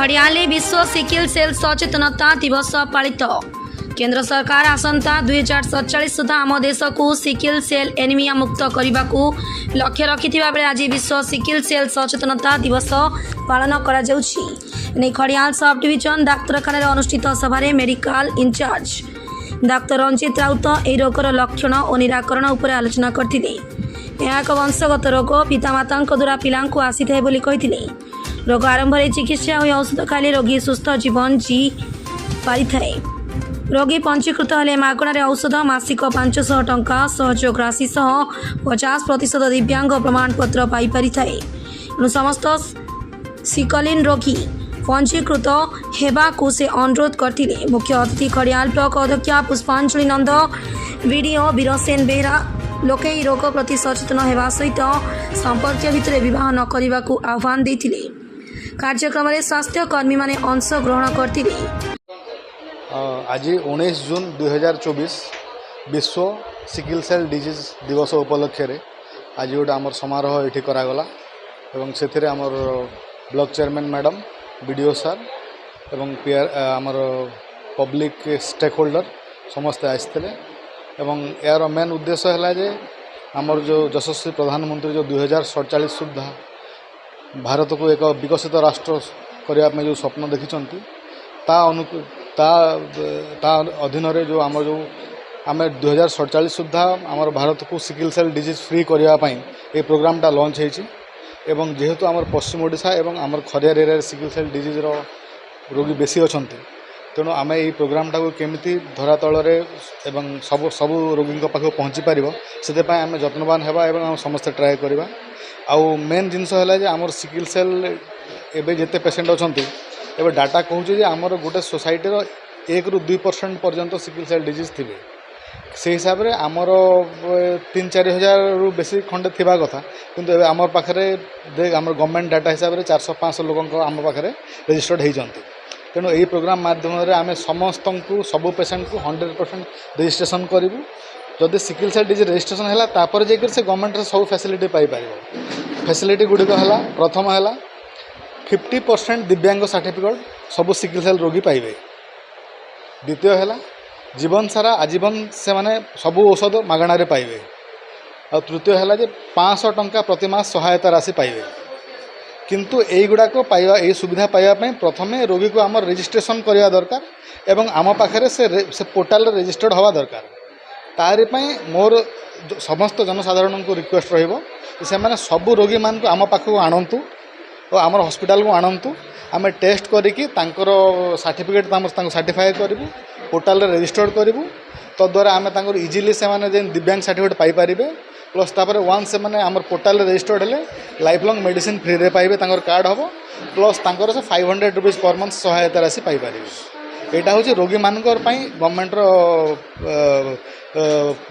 खड़ियाले विश्व sickle cell सचेतनता दिवस पालित। केंद्र सरकार आसंता 2047 सुधा आम देश को सिकिल सेल एनीमिया मुक्त करने को लक्ष्य रखि आज विश्व सिकिल सेल सचेतनता दिवस पालन करा जाउछि। खड़ियाल सब डिविजन डाक्तरखाना अनुष्ठित सभारे medical incharge doctor Ranjit Rout यह रोगर लक्षण और निराकरण उपर आलोचना करते। यह एक वंशगत रोग, पितामाता द्वारा पिला आसी था बोली। रोग आरंभ में चिकित्सा और औषध खाली रोगी सुस्थ जीवन जी पारि थाए। रोगी पंजीकृत हेले मागणार औषध मासिक 500 टंका सहयोग राशि सह 50% दिव्यांग प्रमाणपत्र पाई थाए। समस्त सिकलिन रोगी पंजीकृत हेबाकु से अनुरोध करथिले। मुख्य अतिथि खड़ियाल ब्लॉक अध्यक्षा पुष्पांजलि नंद, वीडियो बीरसेन बेहरा लोके रोग प्रति सचेतन हेबा सहित संपर्क भितर विवाह न करने को आह्वान देथिले। कार्यक्रम में स्वास्थ्य कर्मी माने अंश ग्रहण करथिले। आज 19 जून 2024 विश्व सिकिल सेल डिजीज दिवस उपलक्ष्य रे आज गोटे आमर समारोह ये करागला एवं से आमर block chairman madam, BDO sir एवं पीआर आमर पब्लिक स्टेक होल्डर समस्ते आसते एवं यार मेन उद्देश्य है जे आमर जो यशस्वी प्रधानमंत्री जो 2047 सुधा भारत को एक विकसित राष्ट्र करने जो स्वप्न देखी ता अधीन जो आम जो आम 2047 सुधा आमर भारत को सिकिल सेल डिजीज फ्री करने ये प्रोग्रामटा लॉन्च हो। जेहेतु आमर पश्चिम ओडिशा एवं आमर Khariar area sickle cell disease रोगी बेसी अच्छा तेणु आम ये प्रोग्रामटा को केमिति धरातल एवं सब सब रोगी पाख पहुँची पार से आम जत्नवान होगा और समस्ते ट्राए करवा। आउ मेन जिनस है आमर सिकिल सेल एवं जिते पेसेंट अच्छा एवं डाटा कहूँ आमर गोटे सोसाइटी 1 ରୁ 2% पर्यंत सिकिल सेल डिजीज थे। से हिसाब से आमर 3-4 हजार रु बेसी खंडे थिबा कथा किंतु एबे आमर पाखरे आमर गवर्नमेंट डाटा हिसाब से 400-500 लोक आम पाखरे रजिस्टर्ड होती। तेणु यही प्रोग्राम माध्यम आम समस्त को सबू पेसेंट को 100% रजिस्ट्रेशन करूँ। जदि सिकिल सेल डिजीज रजिस्ट्रेशन है तापर जाकर से गवर्नमेंट सब फैसिलिटी पाई पार। फैसिलिटी गुड़िक है प्रथम है 50% दिव्यांग सर्टिफिकेट सबू सिकिल सेल रोगी पाइबे। द्वितीय है जीवन सारा आजीवन से माने सबू औषध मागणार पाइबे। और तृतीय है जे 500 टंका प्रतिमास सहायता राशि पाइबे। किंतु यही गुड़ाक पाइबा यही सुविधा पाइबा प्रथमे रोगी को आम रजिस्ट्रेशन करवा दरकार एवं आम पाखे से पोर्टाल रजिस्टर्ड हवा दरकार। तारि पई मोर समस्त जनसाधारण को रिक्वेस्ट रहिबो से माने सबू रोगी मान को आम पाखक आणंतु और आम हॉस्पिटल को आणंतु। आम टेस्ट करिकी तांकर सर्टिफिकेट सर्टिफाए करूँ, पोर्टाल रजिस्टर्ड करूँ। तद्वारा आम इजिली से माने दिव्यांग सर्टिफिकेट पाई पारिबे। प्लस तापर वन से माने आम पोर्टाल रजिस्टर्ड हेले लाइफ लॉन्ग मेडिसिन फ्री रे पाइबे, तांकर कार्ड हम प्लस तांकर से 500 रुपीज पर मंथ सहायता राशि पाई पारिबे। एटा होची रोगी मानकर पई गवर्नमेंट रो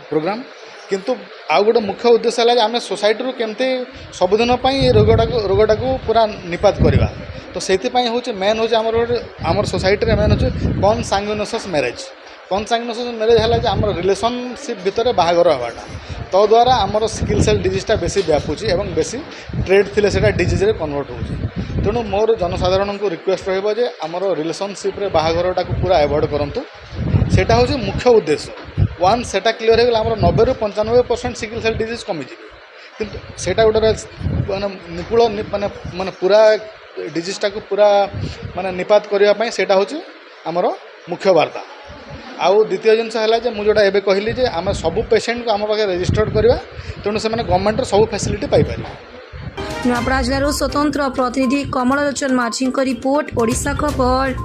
प्रोग्राम। किंतु आउ गोटे मुख्य उद्देश्य है आम सोसाइटी केमती सबुदिन रोगटा को पूरा निपात करवा। तो से हूँ मेन हूँ आमर सोसाइटी मेन हूँ कनसांगुइनस मैरेज। कनसांगुइनस मैरेज है आम रिलेशनशिप भितर बाहागर हवाटा तो द्वारा आमर सिकिल सेल डिजीजटा बेसी व्यापुची एवं बेसी ट्रेड थिले सेटा डिजीज रे कन्वर्ट होची। तेणु मोर जनसाधारण को रिक्वेस्ट रहिबो जे आमर रिलेशनशिप रे बाहागरटा को पूरा अवॉइड करंतु। सेटा हूँ मुख्य उद्देश्य। वन सेटा क्लियर हो गला आमर 90 ରୁ 95% सिकिल सेल डिजीज कमी जाए। किंतु सेटा गोटे माने निपुण माने माने पूरा डिजीजटा को पूरा माने निपात करने सेटा हूँ आमर मुख्य वार्ता। आउ द्वितीय जिनस है मुझे जोटा एबे कहली जे आम सबू पेसेंट को आम पाखे रजिस्टर्ड करवा। तेणु से गवर्नमेंट सब फैसिलिटी पाई पार। नुआपड़ा जिलार स्वतंत्र प्रतिनिधि कमल लोचन माझी रिपोर्ट, ओडिशा खबर।